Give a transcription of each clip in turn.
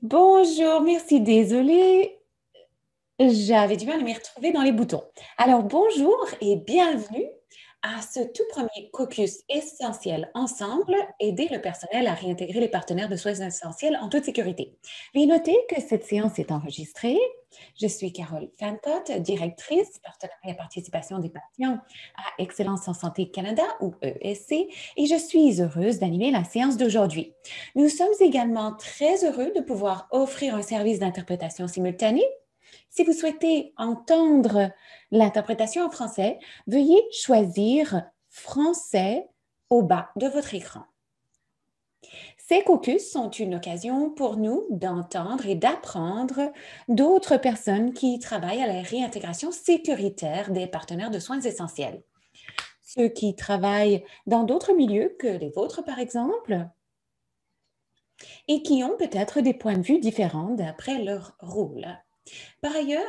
Bonjour, merci, désolée, j'avais du mal à m'y retrouver dans les boutons. Alors, bonjour et bienvenue à ce tout premier caucus essentiel ensemble, aider le personnel à réintégrer les partenaires de soins essentiels en toute sécurité. Veuillez noter que cette séance est enregistrée. Je suis Carole Fantott, directrice partenariat et participation des patients à Excellence en Santé Canada ou ESC, et je suis heureuse d'animer la séance d'aujourd'hui. Nous sommes également très heureux de pouvoir offrir un service d'interprétation simultanée. Si vous souhaitez entendre l'interprétation en français, veuillez choisir Français au bas de votre écran. Ces caucus sont une occasion pour nous d'entendre et d'apprendre d'autres personnes qui travaillent à la réintégration sécuritaire des partenaires de soins essentiels. Ceux qui travaillent dans d'autres milieux que les vôtres, par exemple, et qui ont peut-être des points de vue différents d'après leur rôle. Par ailleurs,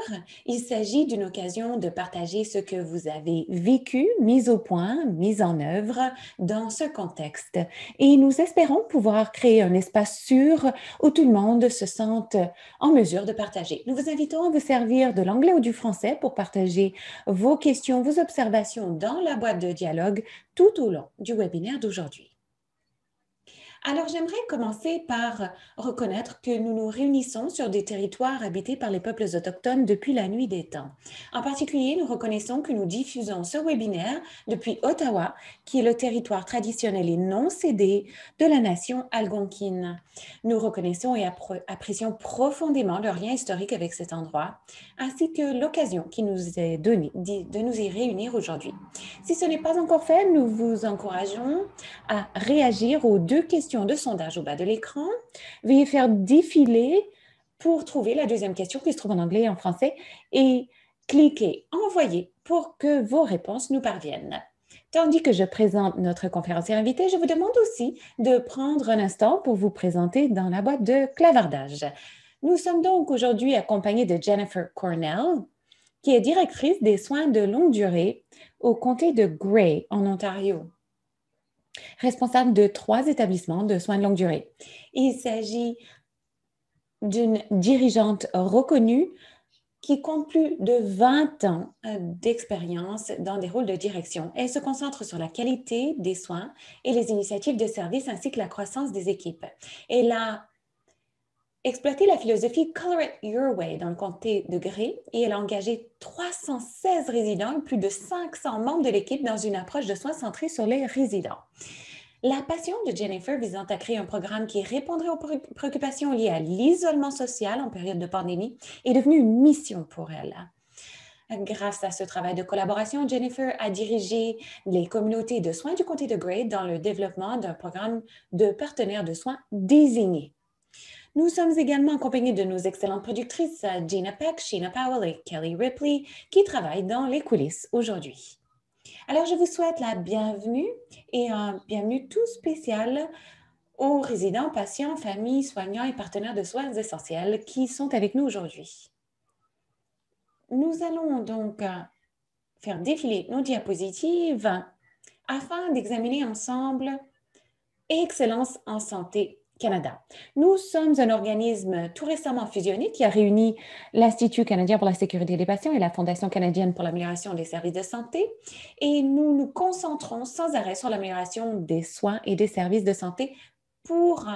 il s'agit d'une occasion de partager ce que vous avez vécu, mis au point, mis en œuvre dans ce contexte. Et nous espérons pouvoir créer un espace sûr où tout le monde se sente en mesure de partager. Nous vous invitons à vous servir de l'anglais ou du français pour partager vos questions, vos observations dans la boîte de dialogue tout au long du webinaire d'aujourd'hui. Alors, j'aimerais commencer par reconnaître que nous nous réunissons sur des territoires habités par les peuples autochtones depuis la nuit des temps. En particulier, nous reconnaissons que nous diffusons ce webinaire depuis Ottawa, qui est le territoire traditionnel et non cédé de la nation algonquine. Nous reconnaissons et apprécions profondément leur lien historique avec cet endroit, ainsi que l'occasion qui nous est donnée de nous y réunir aujourd'hui. Si ce n'est pas encore fait, nous vous encourageons à réagir aux deux questions de sondage au bas de l'écran. Veuillez faire défiler pour trouver la deuxième question qui se trouve en anglais et en français et cliquez Envoyer pour que vos réponses nous parviennent. Tandis que je présente notre conférencière invitée, je vous demande aussi de prendre un instant pour vous présenter dans la boîte de clavardage. Nous sommes donc aujourd'hui accompagnés de Jennifer Cornell, qui est directrice des soins de longue durée au comté de Grey, en Ontario, responsable de 3 établissements de soins de longue durée. Il s'agit d'une dirigeante reconnue qui compte plus de 20 ans d'expérience dans des rôles de direction. Elle se concentre sur la qualité des soins et les initiatives de service ainsi que la croissance des équipes. Elle a exploité la philosophie Color It Your Way dans le comté de Grey et elle a engagé 316 résidents et plus de 500 membres de l'équipe dans une approche de soins centrée sur les résidents. La passion de Jennifer visant à créer un programme qui répondrait aux préoccupations liées à l'isolement social en période de pandémie est devenue une mission pour elle. Grâce à ce travail de collaboration, Jennifer a dirigé les communautés de soins du comté de Grey dans le développement d'un programme de partenaires de soins désignés. Nous sommes également accompagnés de nos excellentes productrices Gina Peck, Sheena Powell et Kelly Ripley qui travaillent dans les coulisses aujourd'hui. Alors, je vous souhaite la bienvenue et un bienvenue tout spécial aux résidents, patients, familles, soignants et partenaires de soins essentiels qui sont avec nous aujourd'hui. Nous allons donc faire défiler nos diapositives afin d'examiner ensemble Excellence en santé Canada. Nous sommes un organisme tout récemment fusionné qui a réuni l'Institut canadien pour la sécurité des patients et la Fondation canadienne pour l'amélioration des services de santé et nous nous concentrons sans arrêt sur l'amélioration des soins et des services de santé pour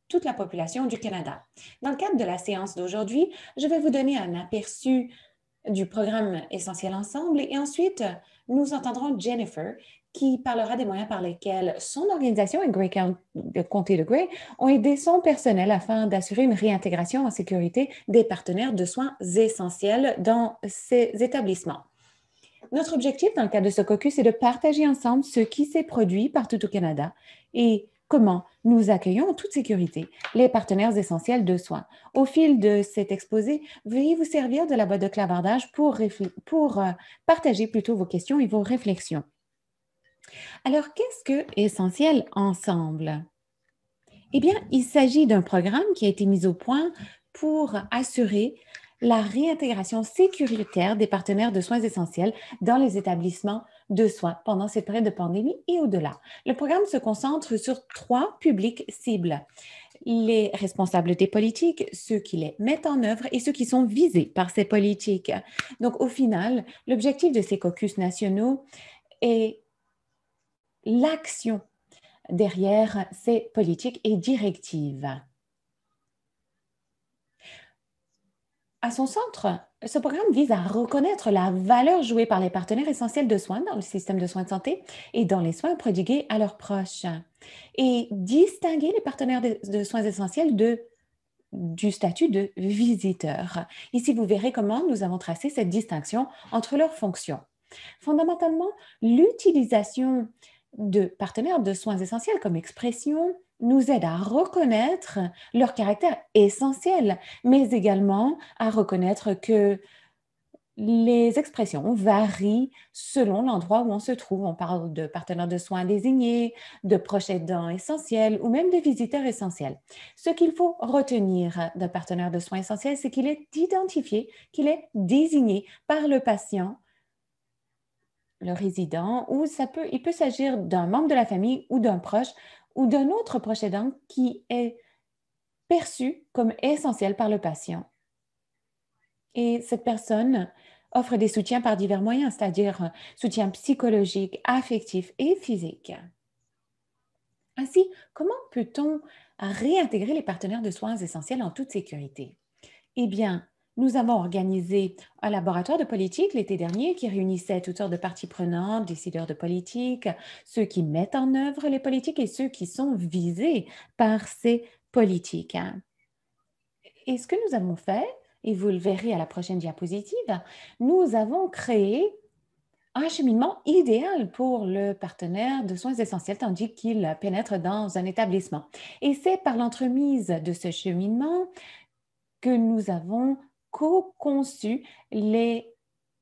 toute la population du Canada. Dans le cadre de la séance d'aujourd'hui, je vais vous donner un aperçu du programme Essentiel Ensemble et ensuite, nous entendrons Jennifer qui parlera des moyens par lesquels son organisation et le comté de Grey ont aidé son personnel afin d'assurer une réintégration en sécurité des partenaires de soins essentiels dans ces établissements. Notre objectif dans le cadre de ce caucus est de partager ensemble ce qui s'est produit partout au Canada et comment nous accueillons en toute sécurité les partenaires essentiels de soins. Au fil de cet exposé, veuillez vous servir de la boîte de clavardage pour partager plutôt vos questions et vos réflexions. Alors, qu'est-ce que Essentiel Ensemble? Eh bien, il s'agit d'un programme qui a été mis au point pour assurer la réintégration sécuritaire des partenaires de soins essentiels dans les établissements de soins pendant cette période de pandémie et au-delà. Le programme se concentre sur 3 publics cibles: les responsables des politiques, ceux qui les mettent en œuvre et ceux qui sont visés par ces politiques. Donc, au final, l'objectif de ces caucus nationaux est l'action derrière ces politiques et directives. À son centre, ce programme vise à reconnaître la valeur jouée par les partenaires essentiels de soins dans le système de soins de santé et dans les soins prodigués à leurs proches et distinguer les partenaires de soins essentiels du statut de visiteur. Ici, vous verrez comment nous avons tracé cette distinction entre leurs fonctions. Fondamentalement, l'utilisation de partenaires de soins essentiels comme expression nous aide à reconnaître leur caractère essentiel, mais également à reconnaître que les expressions varient selon l'endroit où on se trouve. On parle de partenaires de soins désignés, de proches aidants essentiels ou même de visiteurs essentiels. Ce qu'il faut retenir d'un partenaire de soins essentiels, c'est qu'il est identifié, qu'il est désigné par le patient, le résident, ou il peut s'agir d'un membre de la famille ou d'un proche ou d'un autre proche aidant qui est perçu comme essentiel par le patient. Et cette personne offre des soutiens par divers moyens, c'est-à-dire soutien psychologique, affectif et physique. Ainsi, comment peut-on réintégrer les partenaires de soins essentiels en toute sécurité? Eh bien, nous avons organisé un laboratoire de politique l'été dernier qui réunissait toutes sortes de parties prenantes, décideurs de politique, ceux qui mettent en œuvre les politiques et ceux qui sont visés par ces politiques. Et ce que nous avons fait, et vous le verrez à la prochaine diapositive, nous avons créé un cheminement idéal pour le partenaire de soins essentiels tandis qu'il pénètre dans un établissement. Et c'est par l'entremise de ce cheminement que nous avons co-conçu les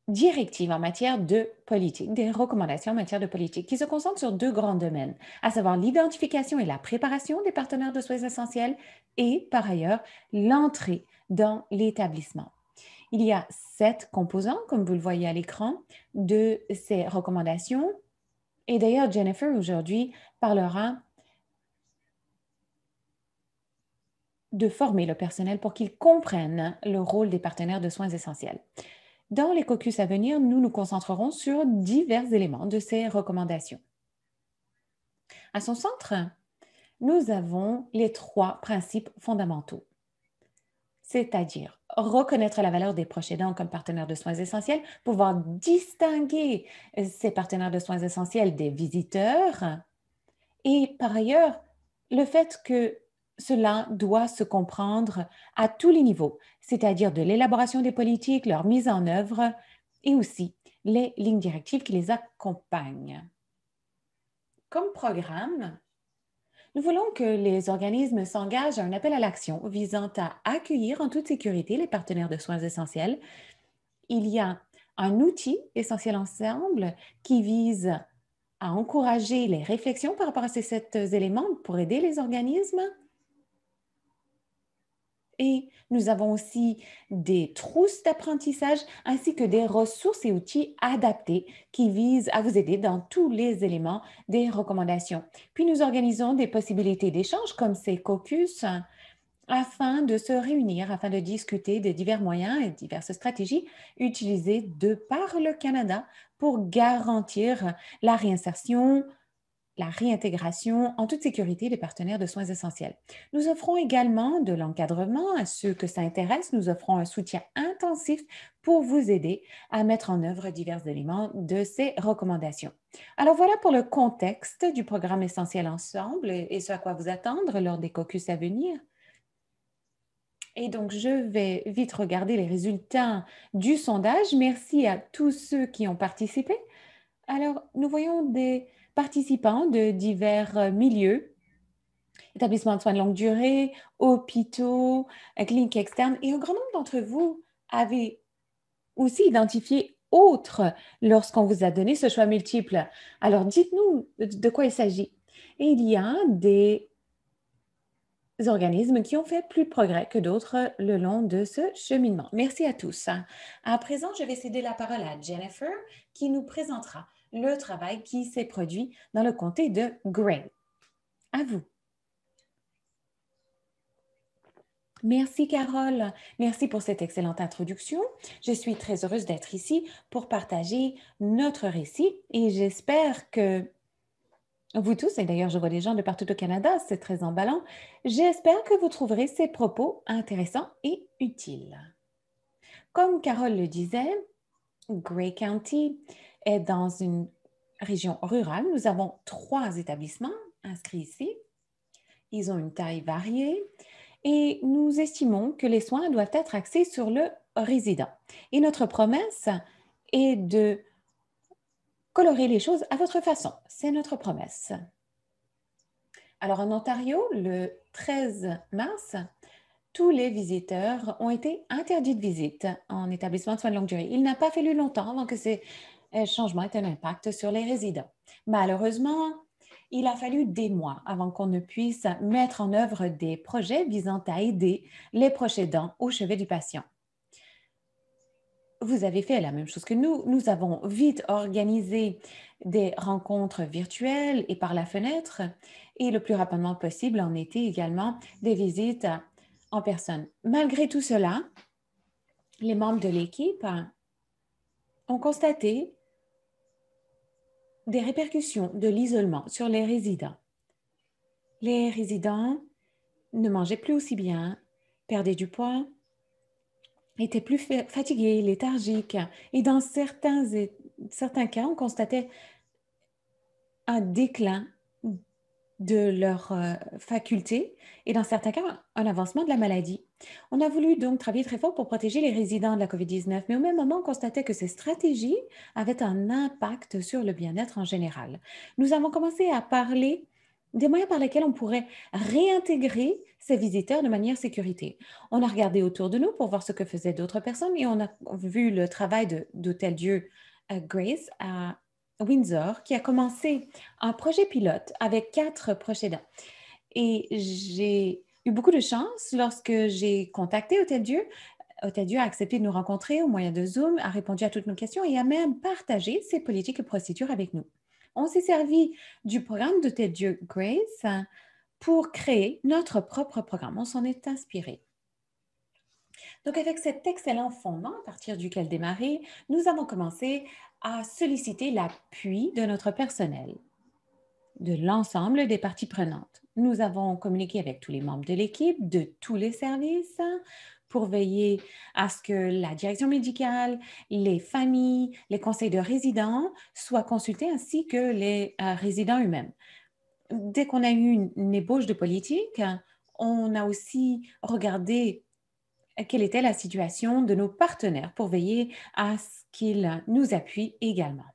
directives en matière de politique, des recommandations en matière de politique qui se concentrent sur 2 grands domaines, à savoir l'identification et la préparation des partenaires de soins essentiels et, par ailleurs, l'entrée dans l'établissement. Il y a 7 composants, comme vous le voyez à l'écran, de ces recommandations. Et d'ailleurs, Jennifer, aujourd'hui, parlera de former le personnel pour qu'ils comprennent le rôle des partenaires de soins essentiels. Dans les caucus à venir, nous nous concentrerons sur divers éléments de ces recommandations. À son centre, nous avons les 3 principes fondamentaux, c'est-à-dire reconnaître la valeur des proches aidants comme partenaires de soins essentiels, pouvoir distinguer ces partenaires de soins essentiels des visiteurs et par ailleurs, le fait que cela doit se comprendre à tous les niveaux, c'est-à-dire de l'élaboration des politiques, leur mise en œuvre et aussi les lignes directives qui les accompagnent. Comme programme, nous voulons que les organismes s'engagent à un appel à l'action visant à accueillir en toute sécurité les partenaires de soins essentiels. Il y a un outil essentiel ensemble qui vise à encourager les réflexions par rapport à ces 7 éléments pour aider les organismes. Et nous avons aussi des trousses d'apprentissage ainsi que des ressources et outils adaptés qui visent à vous aider dans tous les éléments des recommandations. Puis nous organisons des possibilités d'échange comme ces caucus afin de se réunir, afin de discuter des divers moyens et diverses stratégies utilisées de par le Canada pour garantir la réinsertion, la réintégration en toute sécurité des partenaires de soins essentiels. Nous offrons également de l'encadrement à ceux que ça intéresse. Nous offrons un soutien intensif pour vous aider à mettre en œuvre divers éléments de ces recommandations. Alors voilà pour le contexte du programme Essentiel Ensemble et ce à quoi vous attendre lors des caucus à venir. Et donc, je vais vite regarder les résultats du sondage. Merci à tous ceux qui ont participé. Alors, nous voyons des participants de divers milieux, établissements de soins de longue durée, hôpitaux, cliniques externes, et un grand nombre d'entre vous avez aussi identifié autre lorsqu'on vous a donné ce choix multiple. Alors, dites-nous de quoi il s'agit. Et il y a des organismes qui ont fait plus de progrès que d'autres le long de ce cheminement. Merci à tous. À présent, je vais céder la parole à Jennifer qui nous présentera le travail qui s'est produit dans le comté de Gray. À vous. Merci Carole, merci pour cette excellente introduction. Je suis très heureuse d'être ici pour partager notre récit et j'espère que vous tous, et d'ailleurs je vois des gens de partout au Canada, c'est très emballant, j'espère que vous trouverez ces propos intéressants et utiles. Comme Carole le disait, Gray County est dans une région rurale. Nous avons 3 établissements inscrits ici. Ils ont une taille variée et nous estimons que les soins doivent être axés sur le résident. Et notre promesse est de colorer les choses à votre façon. C'est notre promesse. Alors, en Ontario, le 13 mars, tous les visiteurs ont été interdits de visite en établissement de soins de longue durée. Il n'a pas fallu longtemps avant que ces changements aient un impact sur les résidents. Malheureusement, il a fallu des mois avant qu'on ne puisse mettre en œuvre des projets visant à aider les proches aidants au chevet du patient. Vous avez fait la même chose que nous. Nous avons vite organisé des rencontres virtuelles et par la fenêtre et le plus rapidement possible en été également des visites en personne. Malgré tout cela, les membres de l'équipe ont constaté des répercussions de l'isolement sur les résidents. Les résidents ne mangeaient plus aussi bien, perdaient du poids, étaient plus fatigués, léthargiques. Et dans certains cas, on constatait un déclin de leurs facultés et dans certains cas, un avancement de la maladie. On a voulu donc travailler très fort pour protéger les résidents de la COVID-19, mais au même moment, on constatait que ces stratégies avaient un impact sur le bien-être en général. Nous avons commencé à parler des moyens par lesquels on pourrait réintégrer ces visiteurs de manière sécurité. On a regardé autour de nous pour voir ce que faisaient d'autres personnes et on a vu le travail d'Hôtel-Dieu Grace à Windsor, qui a commencé un projet pilote avec 4 proches aidants. Et j'ai eu beaucoup de chance lorsque j'ai contacté Hôtel-Dieu. Hôtel-Dieu a accepté de nous rencontrer au moyen de Zoom, a répondu à toutes nos questions et a même partagé ses politiques et procédures avec nous. On s'est servi du programme d'Hôtel-Dieu Grace pour créer notre propre programme. On s'en est inspiré. Donc, avec cet excellent fondement à partir duquel démarrer, nous avons commencé à solliciter l'appui de notre personnel, de l'ensemble des parties prenantes. Nous avons communiqué avec tous les membres de l'équipe, de tous les services, pour veiller à ce que la direction médicale, les familles, les conseils de résidents soient consultés ainsi que les résidents eux-mêmes. Dès qu'on a eu une ébauche de politique, on a aussi regardé quelle était la situation de nos partenaires pour veiller à ce qu'ils nous appuient également.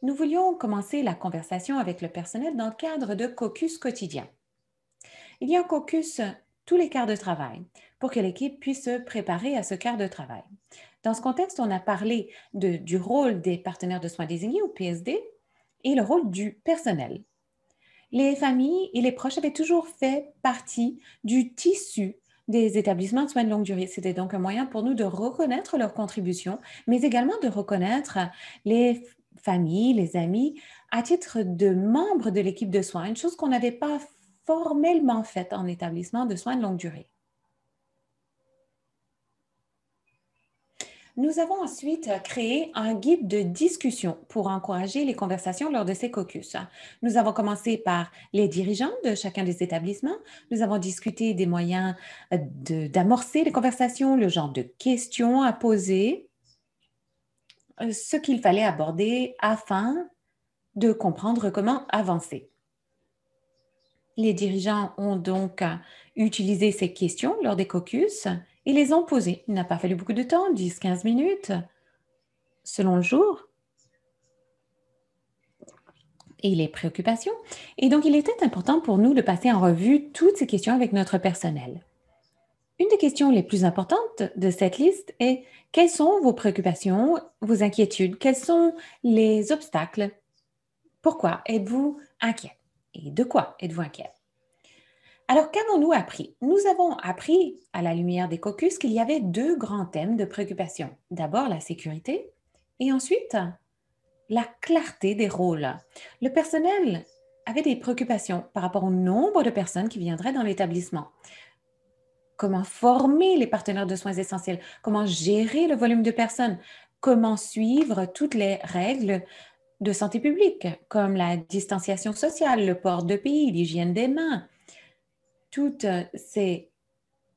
Nous voulions commencer la conversation avec le personnel dans le cadre de caucus quotidiens. Il y a un caucus tous les quarts de travail pour que l'équipe puisse se préparer à ce quart de travail. Dans ce contexte, on a parlé du rôle des partenaires de soins désignés ou PSD et le rôle du personnel. Les familles et les proches avaient toujours fait partie du tissu des établissements de soins de longue durée. C'était donc un moyen pour nous de reconnaître leur contribution, mais également de reconnaître les familles, les amis, à titre de membres de l'équipe de soins, une chose qu'on n'avait pas formellement faite en établissement de soins de longue durée. Nous avons ensuite créé un guide de discussion pour encourager les conversations lors de ces caucus. Nous avons commencé par les dirigeants de chacun des établissements. Nous avons discuté des moyens d'amorcer les conversations, le genre de questions à poser, ce qu'il fallait aborder afin de comprendre comment avancer. Les dirigeants ont donc utilisé ces questions lors des caucus et les ont posées. Il n'a pas fallu beaucoup de temps, 10-15 minutes, selon le jour et les préoccupations. Et donc, il était important pour nous de passer en revue toutes ces questions avec notre personnel. Une des questions les plus importantes de cette liste est: quelles sont vos préoccupations, vos inquiétudes? Quels sont les obstacles? Pourquoi êtes-vous inquiet? Et de quoi êtes-vous inquiet? Alors, qu'avons-nous appris? Nous avons appris, à la lumière des caucus, qu'il y avait deux grands thèmes de préoccupation. D'abord, la sécurité et ensuite, la clarté des rôles. Le personnel avait des préoccupations par rapport au nombre de personnes qui viendraient dans l'établissement. Comment former les partenaires de soins essentiels? Comment gérer le volume de personnes? Comment suivre toutes les règles de santé publique, comme la distanciation sociale, le port de pays, l'hygiène des mains, toutes ces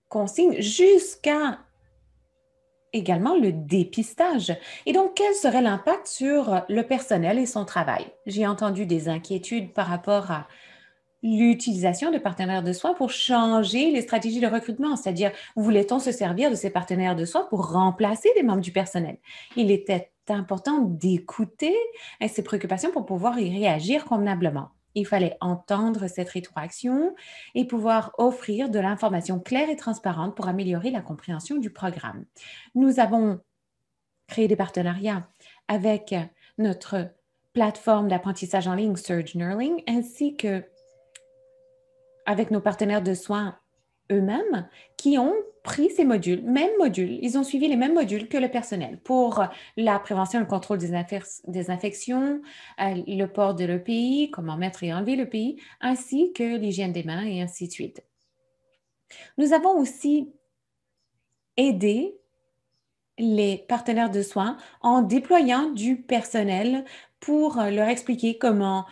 consignes jusqu'à également le dépistage. Et donc, quel serait l'impact sur le personnel et son travail? J'ai entendu des inquiétudes par rapport à l'utilisation de partenaires de soins pour changer les stratégies de recrutement, c'est-à-dire voulait-on se servir de ces partenaires de soins pour remplacer des membres du personnel? Il était important d'écouter ces préoccupations pour pouvoir y réagir convenablement. Il fallait entendre cette rétroaction et pouvoir offrir de l'information claire et transparente pour améliorer la compréhension du programme. Nous avons créé des partenariats avec notre plateforme d'apprentissage en ligne Surge Learning ainsi que avec nos partenaires de soins eux-mêmes qui ont pris ces modules, mêmes modules, ils ont suivi les mêmes modules que le personnel pour la prévention et le contrôle des infections, le port de l'EPI, comment mettre et enlever l'EPI, ainsi que l'hygiène des mains et ainsi de suite. Nous avons aussi aidé les partenaires de soins en déployant du personnel pour leur expliquer comment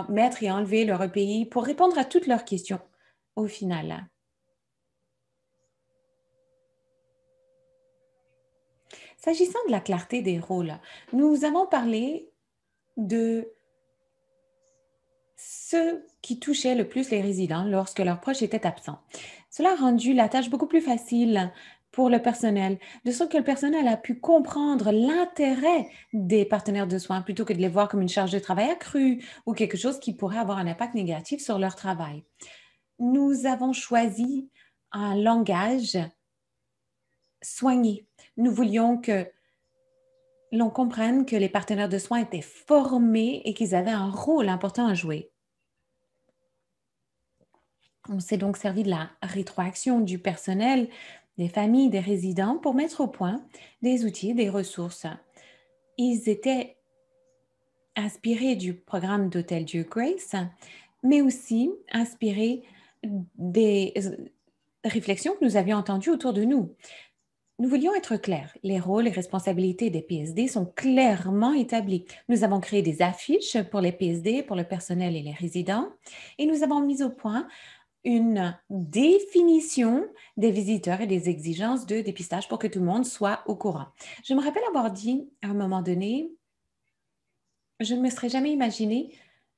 mettre et enlever leur EPI pour répondre à toutes leurs questions au final. S'agissant de la clarté des rôles, nous avons parlé de ce qui touchait le plus les résidents lorsque leurs proches étaient absents. Cela a rendu la tâche beaucoup plus facile pour le personnel, de sorte que le personnel a pu comprendre l'intérêt des partenaires de soins plutôt que de les voir comme une charge de travail accrue ou quelque chose qui pourrait avoir un impact négatif sur leur travail. Nous avons choisi un langage soigné. Nous voulions que l'on comprenne que les partenaires de soins étaient formés et qu'ils avaient un rôle important à jouer. On s'est donc servi de la rétroaction du personnel, des familles, des résidents pour mettre au point des outils, des ressources. Ils étaient inspirés du programme d'Hôtel Dieu Grace, mais aussi inspirés des réflexions que nous avions entendues autour de nous. Nous voulions être clairs. Les rôles et responsabilités des PSD sont clairement établis. Nous avons créé des affiches pour les PSD, pour le personnel et les résidents, et nous avons mis au point une définition des visiteurs et des exigences de dépistage pour que tout le monde soit au courant. Je me rappelle avoir dit à un moment donné, je ne me serais jamais imaginé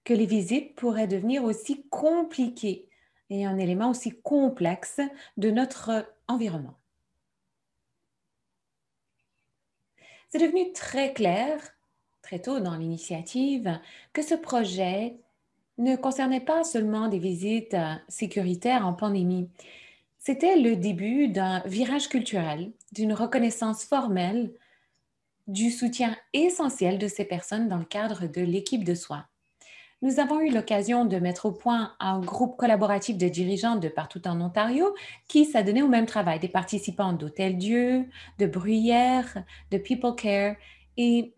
que les visites pourraient devenir aussi compliquées et un élément aussi complexe de notre environnement. C'est devenu très clair, très tôt dans l'initiative, que ce projet ne concernait pas seulement des visites sécuritaires en pandémie. C'était le début d'un virage culturel, d'une reconnaissance formelle, du soutien essentiel de ces personnes dans le cadre de l'équipe de soins. Nous avons eu l'occasion de mettre au point un groupe collaboratif de dirigeants de partout en Ontario qui s'adonnaient au même travail, des participants d'Hôtel Dieu, de Bruyère, de People Care et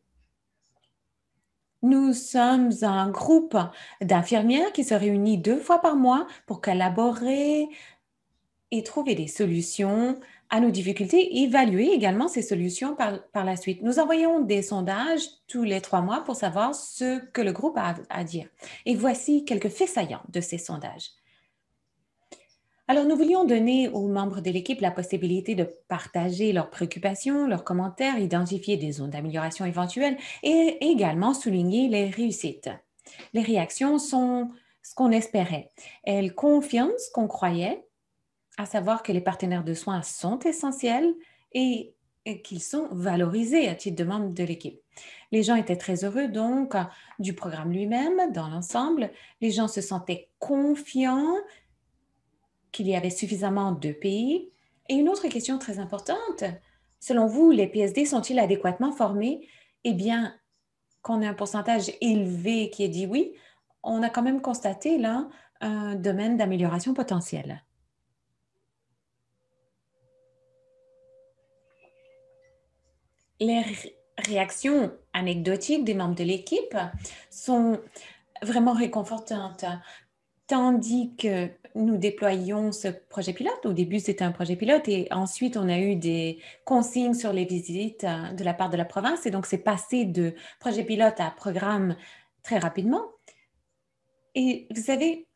nous sommes un groupe d'infirmières qui se réunit 2 fois par mois pour collaborer et trouver des solutions à nos difficultés et évaluer également ces solutions par la suite. Nous envoyons des sondages tous les 3 mois pour savoir ce que le groupe a à dire. Et voici quelques faits saillants de ces sondages. Alors, nous voulions donner aux membres de l'équipe la possibilité de partager leurs préoccupations, leurs commentaires, identifier des zones d'amélioration éventuelles et également souligner les réussites. Les réactions sont ce qu'on espérait. Elles confirment ce qu'on croyait, à savoir que les partenaires de soins sont essentiels et qu'ils sont valorisés à titre de membres de l'équipe. Les gens étaient très heureux donc du programme lui-même dans l'ensemble. Les gens se sentaient confiants qu'il y avait suffisamment de pays. Et une autre question très importante, selon vous, les PSD sont-ils adéquatement formés? Eh bien, qu'on ait un pourcentage élevé qui ait dit oui, on a quand même constaté là un domaine d'amélioration potentielle. Les réactions anecdotiques des membres de l'équipe sont vraiment réconfortantes. Tandis que nous déployions ce projet pilote, au début c'était un projet pilote et ensuite on a eu des consignes sur les visites de la part de la province et donc c'est passé de projet pilote à programme très rapidement. Et vous savez,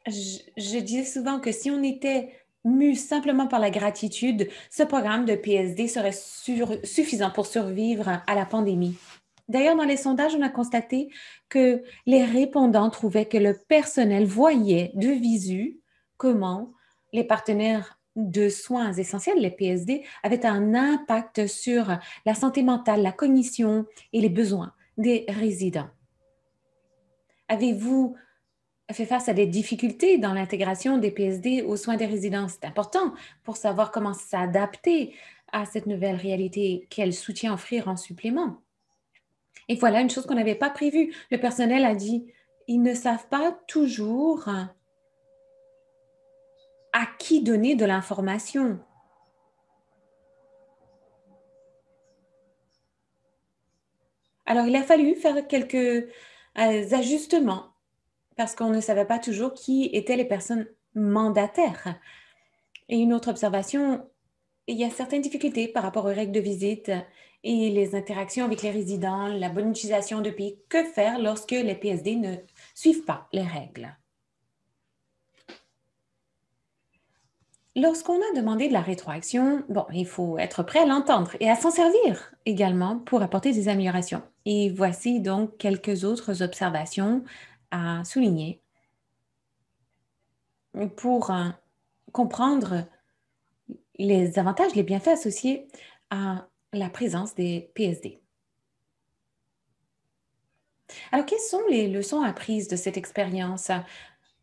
je disais souvent que si on était mu simplement par la gratitude, ce programme de PSD serait suffisant pour survivre à la pandémie. D'ailleurs, dans les sondages, on a constaté que les répondants trouvaient que le personnel voyait de visu comment les partenaires de soins essentiels, les PSD, avaient un impact sur la santé mentale, la cognition et les besoins des résidents. Avez-vous fait face à des difficultés dans l'intégration des PSD aux soins des résidents? C'est important pour savoir comment s'adapter à cette nouvelle réalité, quel soutien offrir en supplément. Et voilà une chose qu'on n'avait pas prévue. Le personnel a dit, ils ne savent pas toujours à qui donner de l'information. Alors, il a fallu faire quelques ajustements parce qu'on ne savait pas toujours qui étaient les personnes mandataires. Et une autre observation, il y a certaines difficultés par rapport aux règles de visite et les interactions avec les résidents, la bonne utilisation de pays. Que faire lorsque les PSD ne suivent pas les règles? Lorsqu'on a demandé de la rétroaction, bon, il faut être prêt à l'entendre et à s'en servir également pour apporter des améliorations. Et voici donc quelques autres observations à souligner pour comprendre les avantages, les bienfaits associés à la présence des PSD. Alors, quelles sont les leçons apprises de cette expérience?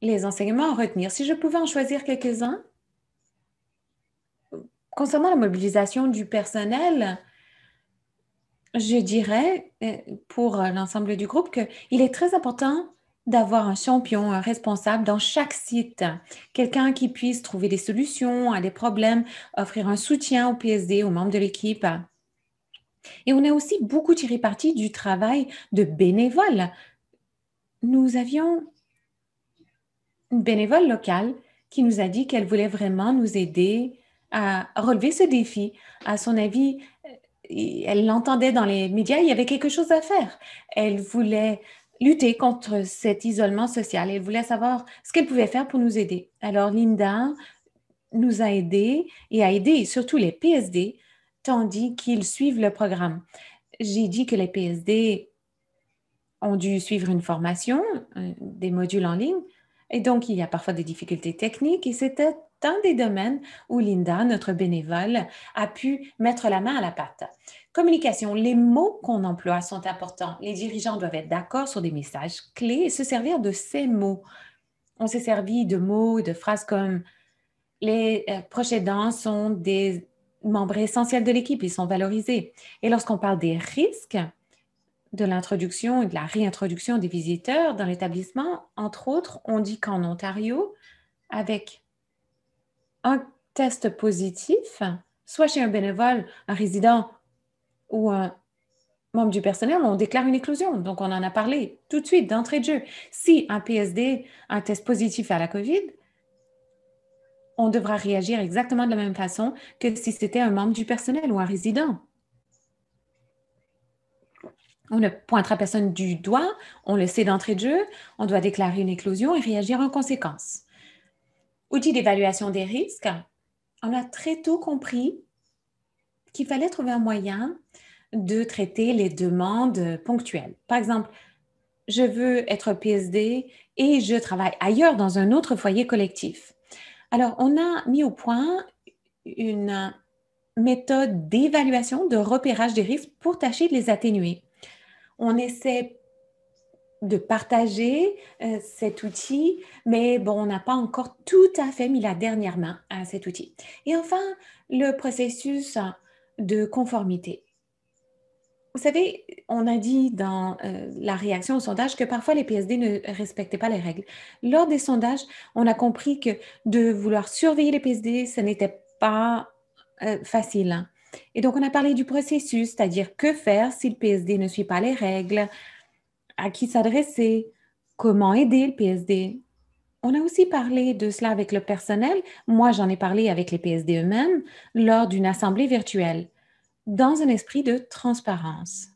Les enseignements à retenir. Si je pouvais en choisir quelques-uns, concernant la mobilisation du personnel, je dirais pour l'ensemble du groupe qu'il est très important d'avoir un champion, un responsable dans chaque site, quelqu'un qui puisse trouver des solutions à des problèmes, offrir un soutien au PSD, aux membres de l'équipe. Et on a aussi beaucoup tiré parti du travail de bénévoles. Nous avions une bénévole locale qui nous a dit qu'elle voulait vraiment nous aider à relever ce défi. À son avis, elle l'entendait dans les médias, il y avait quelque chose à faire. Elle voulait lutter contre cet isolement social. Elle voulait savoir ce qu'elle pouvait faire pour nous aider. Alors, Linda nous a aidés et a aidé surtout les PSD, tandis qu'ils suivent le programme. J'ai dit que les PSD ont dû suivre une formation, des modules en ligne, et donc il y a parfois des difficultés techniques, et c'était un des domaines où Linda, notre bénévole, a pu mettre la main à la pâte. Communication, les mots qu'on emploie sont importants. Les dirigeants doivent être d'accord sur des messages clés et se servir de ces mots. On s'est servi de mots et de phrases comme les proches aidants sont des membres essentiels de l'équipe, ils sont valorisés. Et lorsqu'on parle des risques, de l'introduction et de la réintroduction des visiteurs dans l'établissement, entre autres, on dit qu'en Ontario, avec un test positif, soit chez un bénévole, un résident ou un membre du personnel, on déclare une éclosion. Donc, on en a parlé tout de suite, d'entrée de jeu. Si un PSD a un test positif à la COVID, on devra réagir exactement de la même façon que si c'était un membre du personnel ou un résident. On ne pointera personne du doigt, on le sait d'entrée de jeu, on doit déclarer une éclosion et réagir en conséquence. Outil d'évaluation des risques, on a très tôt compris qu'il fallait trouver un moyen de traiter les demandes ponctuelles. Par exemple, je veux être PSD et je travaille ailleurs dans un autre foyer collectif. Alors, on a mis au point une méthode d'évaluation, de repérage des risques pour tâcher de les atténuer. On essaie de partager cet outil, mais bon, on n'a pas encore tout à fait mis la dernière main à cet outil. Et enfin, le processus de conformité. Vous savez, on a dit dans la réaction au sondage que parfois les PSD ne respectaient pas les règles. Lors des sondages, on a compris que de vouloir surveiller les PSD, ce n'était pas facile, hein. Et donc, on a parlé du processus, c'est-à-dire que faire si le PSD ne suit pas les règles, à qui s'adresser, comment aider le PSD. On a aussi parlé de cela avec le personnel. Moi, j'en ai parlé avec les PSD eux-mêmes lors d'une assemblée virtuelle, dans un esprit de transparence.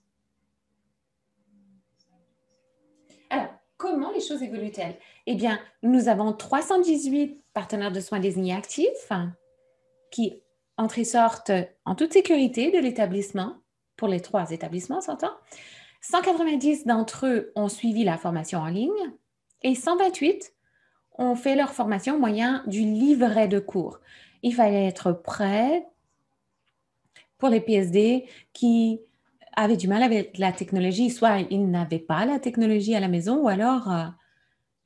Alors, comment les choses évoluent-elles? Eh bien, nous avons 318 partenaires de soins désignés actifs qui entrent et sortent en toute sécurité de l'établissement, pour les 3 établissements, s'entend. 190 d'entre eux ont suivi la formation en ligne et 128 ont fait leur formation au moyen du livret de cours. Il fallait être prêt pour les PSD qui avaient du mal avec la technologie, soit ils n'avaient pas la technologie à la maison ou alors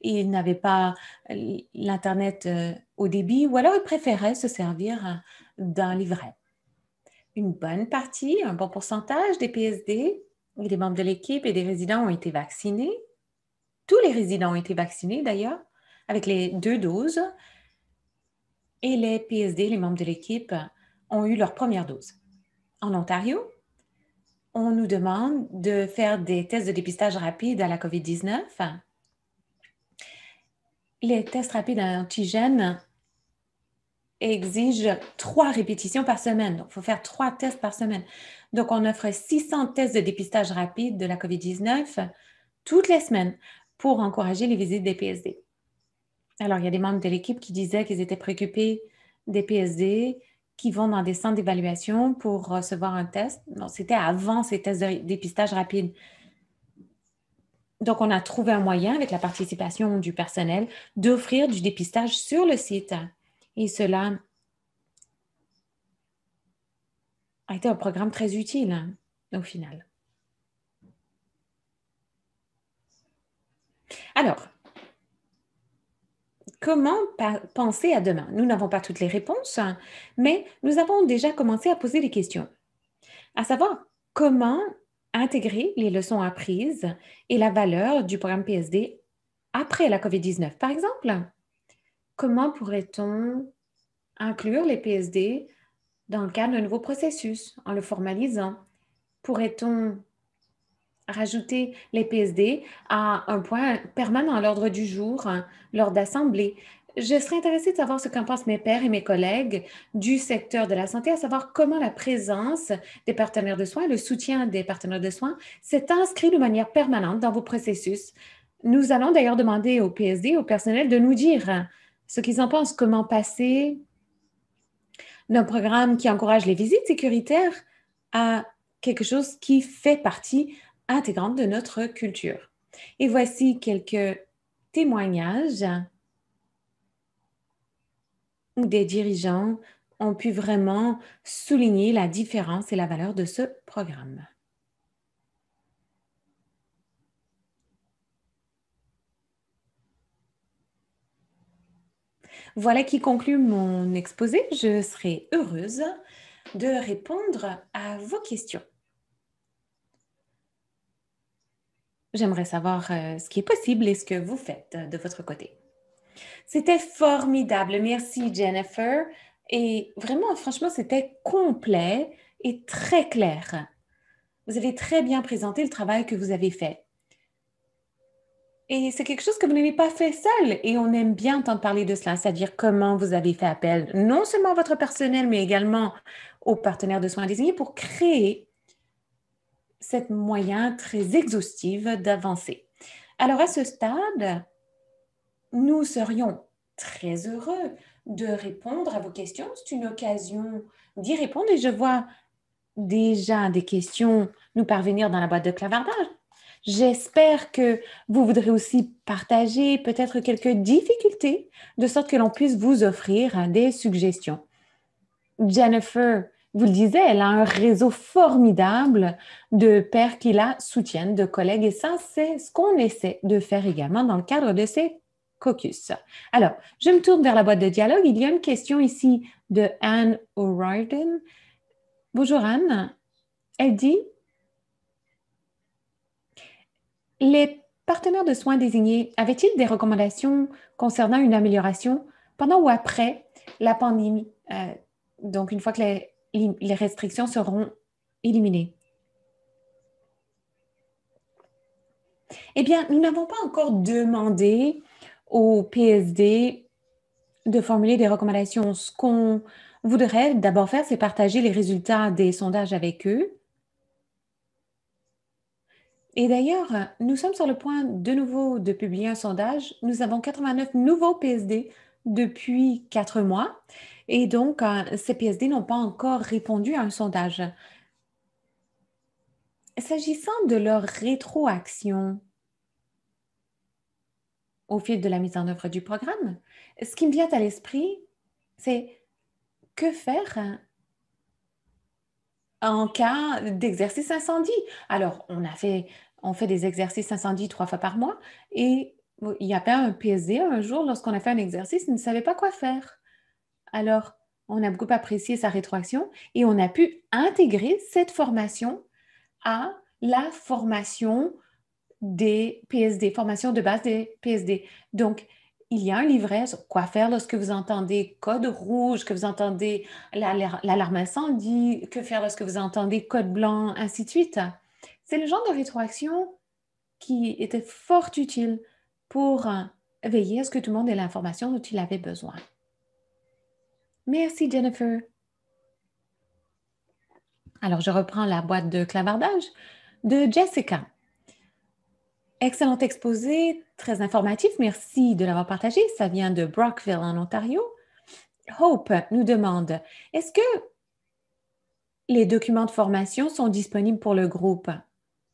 ils n'avaient pas l'Internet au débit ou alors ils préféraient se servir d'un livret. Une bonne partie, un bon pourcentage des PSD et des membres de l'équipe et des résidents ont été vaccinés. Tous les résidents ont été vaccinés d'ailleurs, avec les 2 doses. Et les PSD, les membres de l'équipe, ont eu leur première dose. En Ontario, on nous demande de faire des tests de dépistage rapides à la COVID-19. Les tests rapides à antigènes exigent 3 répétitions par semaine. Donc, il faut faire 3 tests par semaine. Donc, on offre 600 tests de dépistage rapide de la COVID-19 toutes les semaines pour encourager les visites des PSD. Alors, il y a des membres de l'équipe qui disaient qu'ils étaient préoccupés des PSD qui vont dans des centres d'évaluation pour recevoir un test. Non, c'était avant ces tests de dépistage rapide. Donc, on a trouvé un moyen, avec la participation du personnel, d'offrir du dépistage sur le site. Et cela a été un programme très utile, au final. Alors, comment penser à demain? Nous n'avons pas toutes les réponses, mais nous avons déjà commencé à poser des questions, à savoir comment intégrer les leçons apprises et la valeur du programme PSD après la COVID-19. Par exemple, comment pourrait-on inclure les PSD dans le cadre d'un nouveau processus en le formalisant? Pourrait-on rajouter les PSD à un point permanent à l'ordre du jour lors d'assemblées? Je serais intéressée de savoir ce qu'en pensent mes pairs et mes collègues du secteur de la santé, à savoir comment la présence des partenaires de soins, le soutien des partenaires de soins s'est inscrit de manière permanente dans vos processus. Nous allons d'ailleurs demander au PSD, au personnel, de nous dire ce qu'ils en pensent, comment passer d'un programme qui encourage les visites sécuritaires à quelque chose qui fait partie intégrante de notre culture. Et voici quelques témoignages où des dirigeants ont pu vraiment souligner la différence et la valeur de ce programme. Voilà qui conclut mon exposé. Je serai heureuse de répondre à vos questions. J'aimerais savoir ce qui est possible et ce que vous faites de votre côté. C'était formidable. Merci, Jennifer. Et vraiment, franchement, c'était complet et très clair. Vous avez très bien présenté le travail que vous avez fait. Et c'est quelque chose que vous n'avez pas fait seul. Et on aime bien entendre parler de cela, c'est-à-dire comment vous avez fait appel non seulement à votre personnel, mais également aux partenaires de soins désignés pour créer cette moyen très exhaustive d'avancer. Alors, à ce stade, nous serions très heureux de répondre à vos questions. C'est une occasion d'y répondre et je vois déjà des questions nous parvenir dans la boîte de clavardage. J'espère que vous voudrez aussi partager peut-être quelques difficultés de sorte que l'on puisse vous offrir des suggestions. Jennifer, vous le disiez, elle a un réseau formidable de pairs qui la soutiennent, de collègues, et ça, c'est ce qu'on essaie de faire également dans le cadre de ces caucus. Alors, je me tourne vers la boîte de dialogue. Il y a une question ici de Anne O'Riordan. Bonjour Anne. Elle dit Les partenaires de soins désignés avaient-ils des recommandations concernant une amélioration pendant ou après la pandémie? Donc, une fois que les restrictions seront éliminées. Eh bien, nous n'avons pas encore demandé au PSD de formuler des recommandations. Ce qu'on voudrait d'abord faire, c'est partager les résultats des sondages avec eux. Et d'ailleurs, nous sommes sur le point de nouveau de publier un sondage. Nous avons 89 nouveaux PSD depuis 4 mois. Et donc, ces PSD n'ont pas encore répondu à un sondage. S'agissant de leur rétroaction au fil de la mise en œuvre du programme, ce qui me vient à l'esprit, c'est que faire en cas d'exercice incendie? Alors, on fait des exercices incendie 3 fois par mois et il y avait un PSD un jour, lorsqu'on a fait un exercice, il ne savait pas quoi faire. Alors, on a beaucoup apprécié sa rétroaction et on a pu intégrer cette formation à la formation des PSD, formation de base des PSD. Donc, il y a un livret sur quoi faire lorsque vous entendez code rouge, que vous entendez l'alarme incendie, que faire lorsque vous entendez code blanc, ainsi de suite. C'est le genre de rétroaction qui était fort utile pour veiller à ce que tout le monde ait l'information dont il avait besoin. Merci, Jennifer. Alors, je reprends la boîte de clavardage de Jessica. Excellent exposé, très informatif. Merci de l'avoir partagé. Ça vient de Brockville, en Ontario. Hope nous demande, est-ce que les documents de formation sont disponibles pour le groupe?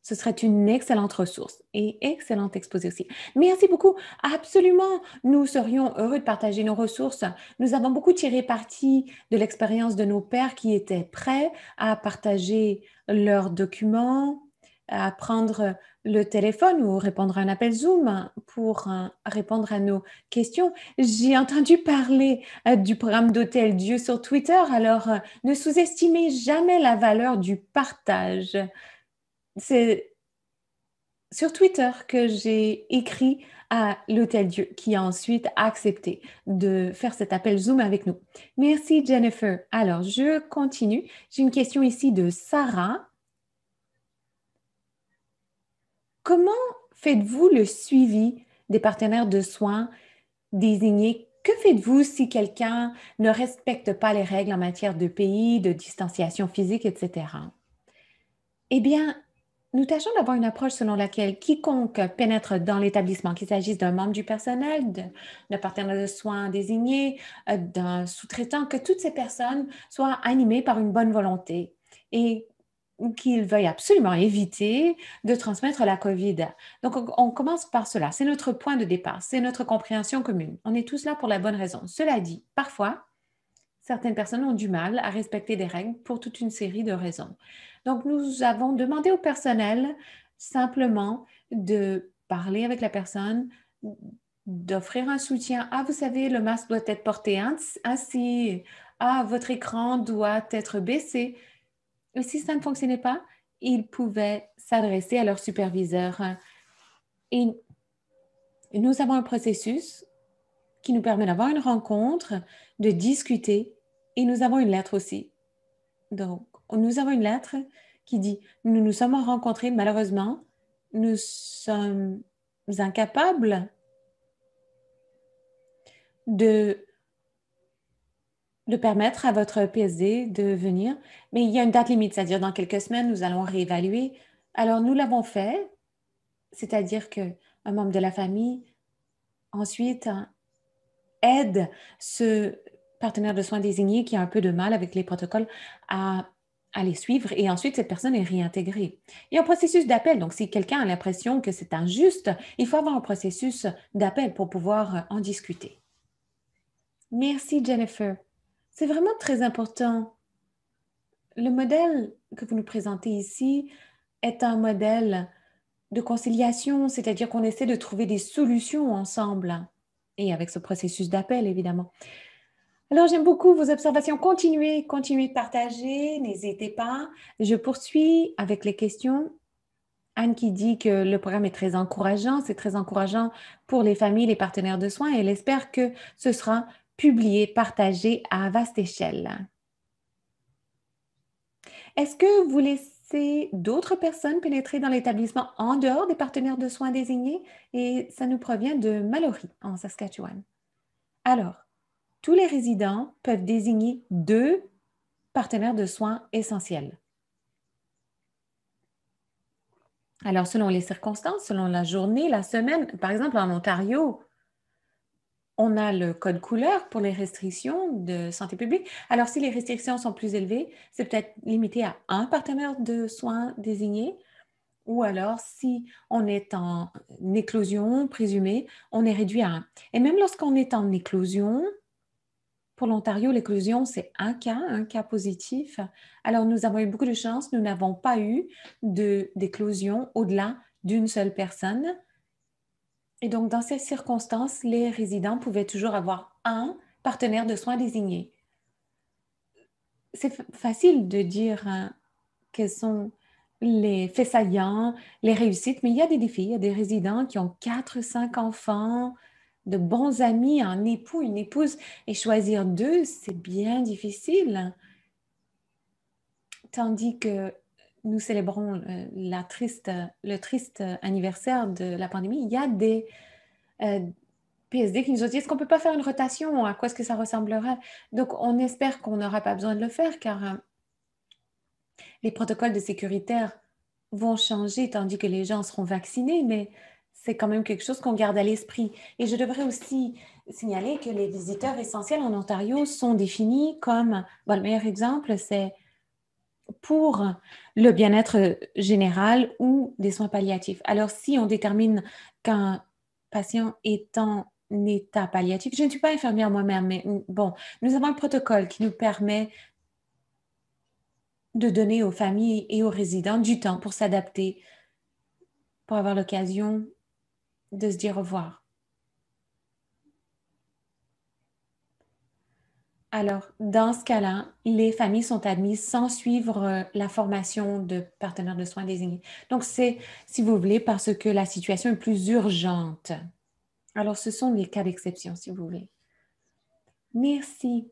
Ce serait une excellente ressource et excellent exposé aussi. Merci beaucoup. Absolument, nous serions heureux de partager nos ressources. Nous avons beaucoup tiré parti de l'expérience de nos pairs qui étaient prêts à partager leurs documents, à prendre le téléphone ou répondre à un appel Zoom pour répondre à nos questions. J'ai entendu parler du programme d'Hôtel Dieu sur Twitter, alors ne sous-estimez jamais la valeur du partage. C'est sur Twitter que j'ai écrit à l'Hôtel Dieu qui a ensuite accepté de faire cet appel Zoom avec nous. Merci Jennifer. Alors, je continue. J'ai une question ici de Sarah. Comment faites-vous le suivi des partenaires de soins désignés? Que faites-vous si quelqu'un ne respecte pas les règles en matière de pays, de distanciation physique, etc.? Eh bien, nous tâchons d'avoir une approche selon laquelle quiconque pénètre dans l'établissement, qu'il s'agisse d'un membre du personnel, d'un partenaire de soins désigné, d'un sous-traitant, que toutes ces personnes soient animées par une bonne volonté et qu'ils veuillent absolument éviter de transmettre la COVID. Donc, on commence par cela. C'est notre point de départ, c'est notre compréhension commune. On est tous là pour la bonne raison. Cela dit, parfois, certaines personnes ont du mal à respecter des règles pour toute une série de raisons. Donc, nous avons demandé au personnel simplement de parler avec la personne, d'offrir un soutien. Ah, vous savez, le masque doit être porté ainsi. Ah, votre écran doit être baissé. Et si ça ne fonctionnait pas, ils pouvaient s'adresser à leur superviseur. Et nous avons un processus qui nous permet d'avoir une rencontre, de discuter, et nous avons une lettre aussi. Donc, nous avons une lettre qui dit, nous nous sommes rencontrés, malheureusement, nous sommes incapables de permettre à votre PSD de venir, mais il y a une date limite, c'est-à-dire dans quelques semaines, nous allons réévaluer. Alors, nous l'avons fait, c'est-à-dire qu'un membre de la famille, ensuite, aide ce partenaire de soins désigné qui a un peu de mal avec les protocoles à les suivre et ensuite cette personne est réintégrée. Il y a un processus d'appel, donc si quelqu'un a l'impression que c'est injuste, il faut avoir un processus d'appel pour pouvoir en discuter. Merci Jennifer. C'est vraiment très important. Le modèle que vous nous présentez ici est un modèle de conciliation, c'est-à-dire qu'on essaie de trouver des solutions ensemble et avec ce processus d'appel, évidemment. Alors, j'aime beaucoup vos observations. Continuez, continuez de partager, n'hésitez pas. Je poursuis avec les questions. Anne qui dit que le programme est très encourageant, c'est très encourageant pour les familles, les partenaires de soins et elle espère que ce sera publié, partagé à vaste échelle. Est-ce que vous laissez d'autres personnes pénétrer dans l'établissement en dehors des partenaires de soins désignés? Et ça nous provient de Mallory, en Saskatchewan. Alors, tous les résidents peuvent désigner 2 partenaires de soins essentiels. Alors, selon les circonstances, selon la journée, la semaine, par exemple en Ontario, on a le code couleur pour les restrictions de santé publique. Alors, si les restrictions sont plus élevées, c'est peut-être limité à un partenaire de soins désigné. Ou alors, si on est en éclosion présumée, on est réduit à un. Et même lorsqu'on est en éclosion, pour l'Ontario, l'éclosion, c'est un cas positif. Alors, nous avons eu beaucoup de chance. Nous n'avons pas eu d'éclosion au-delà d'une seule personne. Et donc, dans ces circonstances, les résidents pouvaient toujours avoir un partenaire de soins désigné. C'est facile de dire quels sont les faits saillants, les réussites, mais il y a des défis. Il y a des résidents qui ont 4, 5 enfants, de bons amis, un époux, une épouse, et choisir 2, c'est bien difficile. Tandis que nous célébrons le triste anniversaire de la pandémie, il y a des PSD qui nous ont dit, est-ce qu'on ne peut pas faire une rotation? À quoi est-ce que ça ressemblerait? Donc, on espère qu'on n'aura pas besoin de le faire car les protocoles de sécurité vont changer tandis que les gens seront vaccinés, mais c'est quand même quelque chose qu'on garde à l'esprit. Et je devrais aussi signaler que les visiteurs essentiels en Ontario sont définis comme, bon, le meilleur exemple, c'est pour le bien-être général ou des soins palliatifs. Alors, si on détermine qu'un patient est en état palliatif, je ne suis pas infirmière moi-même, mais bon, nous avons un protocole qui nous permet de donner aux familles et aux résidents du temps pour s'adapter, pour avoir l'occasion de se dire au revoir. Alors, dans ce cas-là, les familles sont admises sans suivre la formation de partenaires de soins désignés. Donc, c'est, si vous voulez, parce que la situation est plus urgente. Alors, ce sont les cas d'exception, si vous voulez. Merci.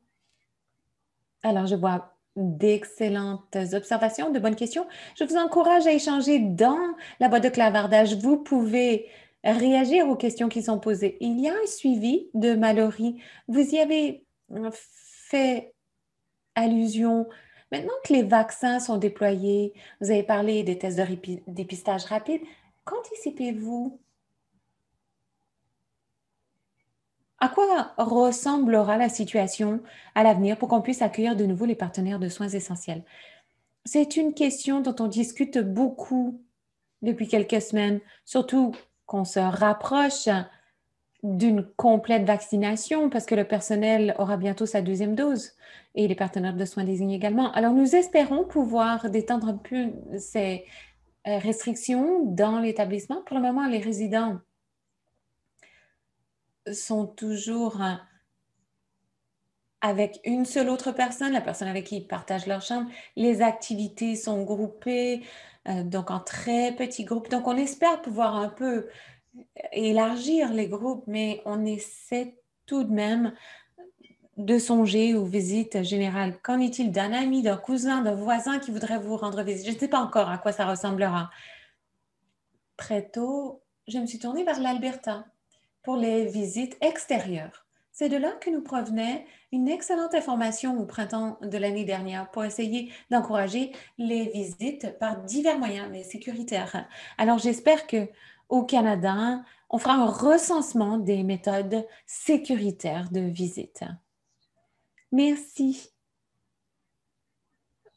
Alors, je vois d'excellentes observations, de bonnes questions. Je vous encourage à échanger dans la boîte de clavardage. Vous pouvez réagir aux questions qui sont posées. Il y a un suivi de Mallory. Vous y avez fait allusion. Maintenant que les vaccins sont déployés, vous avez parlé des tests de dépistage rapide. Qu'anticipez-vous? À quoi ressemblera la situation à l'avenir pour qu'on puisse accueillir de nouveau les partenaires de soins essentiels? C'est une question dont on discute beaucoup depuis quelques semaines, surtout qu'on se rapproche d'une complète vaccination parce que le personnel aura bientôt sa 2e dose et les partenaires de soins désignés également. Alors, nous espérons pouvoir détendre un peu ces restrictions dans l'établissement. Pour le moment, les résidents sont toujours avec une seule autre personne, la personne avec qui ils partagent leur chambre. Les activités sont groupées, donc en très petits groupes. Donc, on espère pouvoir un peu élargir les groupes, mais on essaie tout de même de songer aux visites générales. Qu'en est-il d'un ami, d'un cousin, d'un voisin qui voudrait vous rendre visite? Je ne sais pas encore à quoi ça ressemblera. Très tôt, je me suis tournée vers l'Alberta pour les visites extérieures. C'est de là que nous provenait une excellente information au printemps de l'année dernière pour essayer d'encourager les visites par divers moyens, mais sécuritaires. Alors, j'espère que au Canada, on fera un recensement des méthodes sécuritaires de visite. Merci.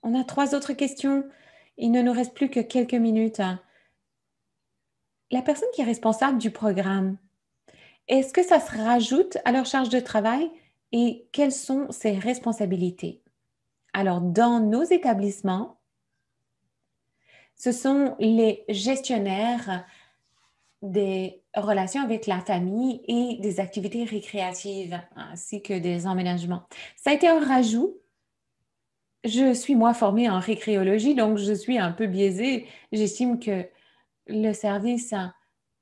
On a 3 autres questions. Il ne nous reste plus que quelques minutes. La personne qui est responsable du programme, est-ce que ça se rajoute à leur charge de travail et quelles sont ses responsabilités? Alors, dans nos établissements, ce sont les gestionnaires des relations avec la famille et des activités récréatives ainsi que des emménagements. Ça a été un rajout. Je suis moi formée en récréologie, donc je suis un peu biaisée. J'estime que le service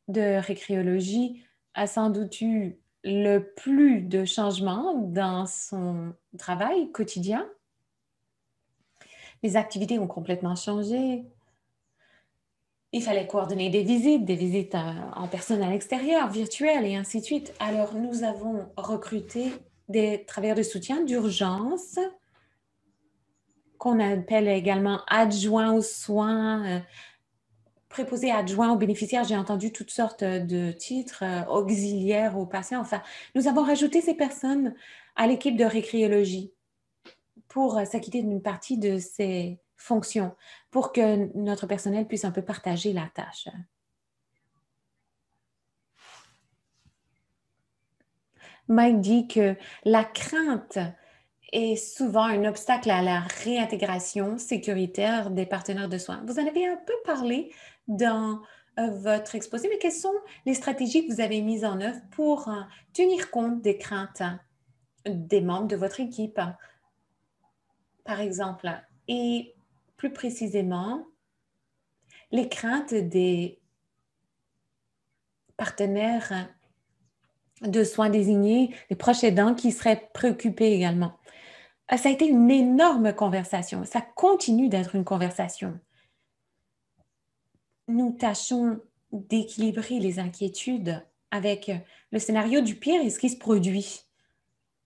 de récréologie a sans doute eu le plus de changements dans son travail quotidien. Les activités ont complètement changé. Il fallait coordonner des visites en personne à l'extérieur, virtuelles et ainsi de suite. Alors, nous avons recruté des travailleurs de soutien d'urgence qu'on appelle également adjoints aux soins, préposés adjoints aux bénéficiaires. J'ai entendu toutes sortes de titres, auxiliaires aux patients. Enfin, nous avons rajouté ces personnes à l'équipe de récréologie pour s'acquitter d'une partie de ces fonctions, pour que notre personnel puisse un peu partager la tâche. Mike dit que la crainte est souvent un obstacle à la réintégration sécuritaire des partenaires de soins. Vous en avez un peu parlé dans votre exposé, mais quelles sont les stratégies que vous avez mises en œuvre pour tenir compte des craintes des membres de votre équipe, par exemple, et plus précisément, les craintes des partenaires de soins désignés, les proches aidants qui seraient préoccupés également. Ça a été une énorme conversation. Ça continue d'être une conversation. Nous tâchons d'équilibrer les inquiétudes avec le scénario du pire et ce qui se produit.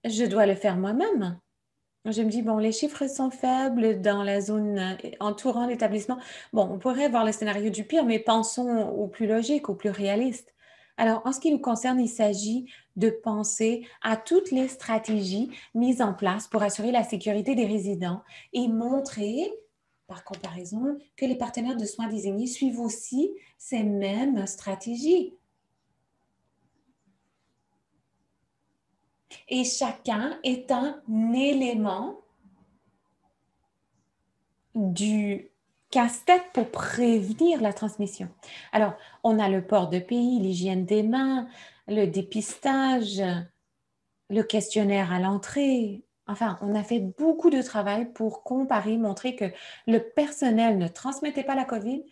Je dois le faire moi-même. Je me dis, bon, les chiffres sont faibles dans la zone entourant l'établissement. Bon, on pourrait voir le scénario du pire, mais pensons au plus logique, au plus réaliste. Alors, en ce qui nous concerne, il s'agit de penser à toutes les stratégies mises en place pour assurer la sécurité des résidents et montrer, par comparaison, que les partenaires de soins désignés suivent aussi ces mêmes stratégies. Et chacun est un élément du casse-tête pour prévenir la transmission. Alors, on a le port de pays, l'hygiène des mains, le dépistage, le questionnaire à l'entrée. Enfin, on a fait beaucoup de travail pour comparer, montrer que le personnel ne transmettait pas la COVID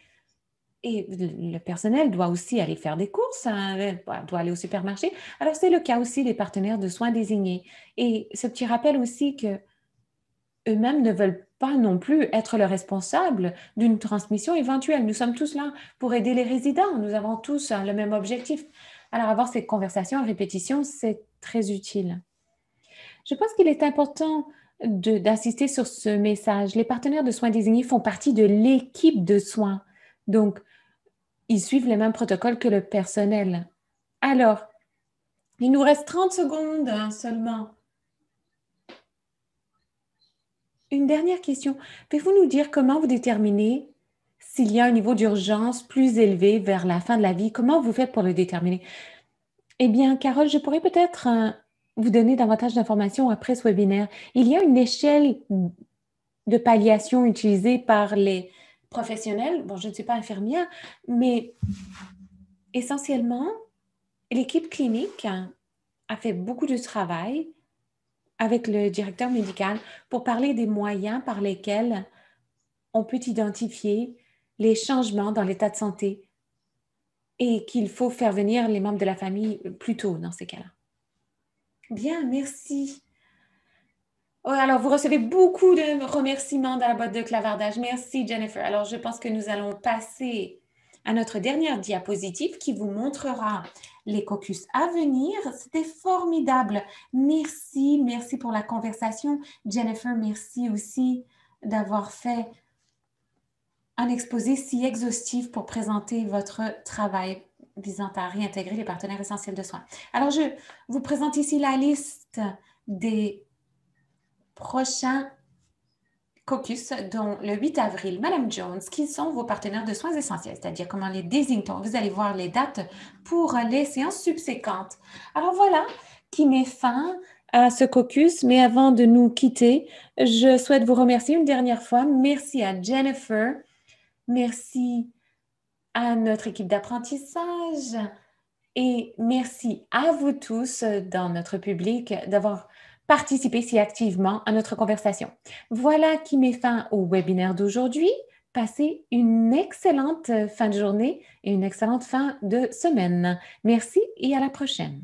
et le personnel doit aussi aller faire des courses, hein, doit aller au supermarché. Alors, c'est le cas aussi des partenaires de soins désignés. Et ce petit rappel aussi que eux-mêmes ne veulent pas non plus être le responsable d'une transmission éventuelle. Nous sommes tous là pour aider les résidents. Nous avons tous le même objectif. Alors, avoir ces conversations en répétition, c'est très utile. Je pense qu'il est important d'insister sur ce message. Les partenaires de soins désignés font partie de l'équipe de soins. Donc, ils suivent les mêmes protocoles que le personnel. Alors, il nous reste 30 secondes seulement. Une dernière question. Pouvez-vous nous dire comment vous déterminez s'il y a un niveau d'urgence plus élevé vers la fin de la vie? Comment vous faites pour le déterminer? Eh bien, Carole, je pourrais peut-être vous donner davantage d'informations après ce webinaire. Il y a une échelle de palliation utilisée par les professionnels. Bon, je ne suis pas infirmière, mais essentiellement, l'équipe clinique a fait beaucoup de travail avec le directeur médical pour parler des moyens par lesquels on peut identifier les changements dans l'état de santé et qu'il faut faire venir les membres de la famille plus tôt dans ces cas-là. Bien, merci. Oh, alors, vous recevez beaucoup de remerciements dans la boîte de clavardage. Merci, Jennifer. Alors, je pense que nous allons passer à notre dernière diapositive qui vous montrera les caucus à venir. C'était formidable. Merci, merci pour la conversation. Jennifer, merci aussi d'avoir fait un exposé si exhaustif pour présenter votre travail visant à réintégrer les partenaires essentiels de soins. Alors, je vous présente ici la liste des prochains caucus, dont le 8 avril. Madame Jones, qui sont vos partenaires de soins essentiels, c'est-à-dire comment les désigne-t-on? Vous allez voir les dates pour les séances subséquentes. Alors voilà qui met fin à ce caucus, mais avant de nous quitter, je souhaite vous remercier une dernière fois. Merci à Jennifer. Merci à notre équipe d'apprentissage et merci à vous tous dans notre public d'avoir participé si activement à notre conversation. Voilà qui met fin au webinaire d'aujourd'hui. passez une excellente fin de journée et une excellente fin de semaine. Merci et à la prochaine.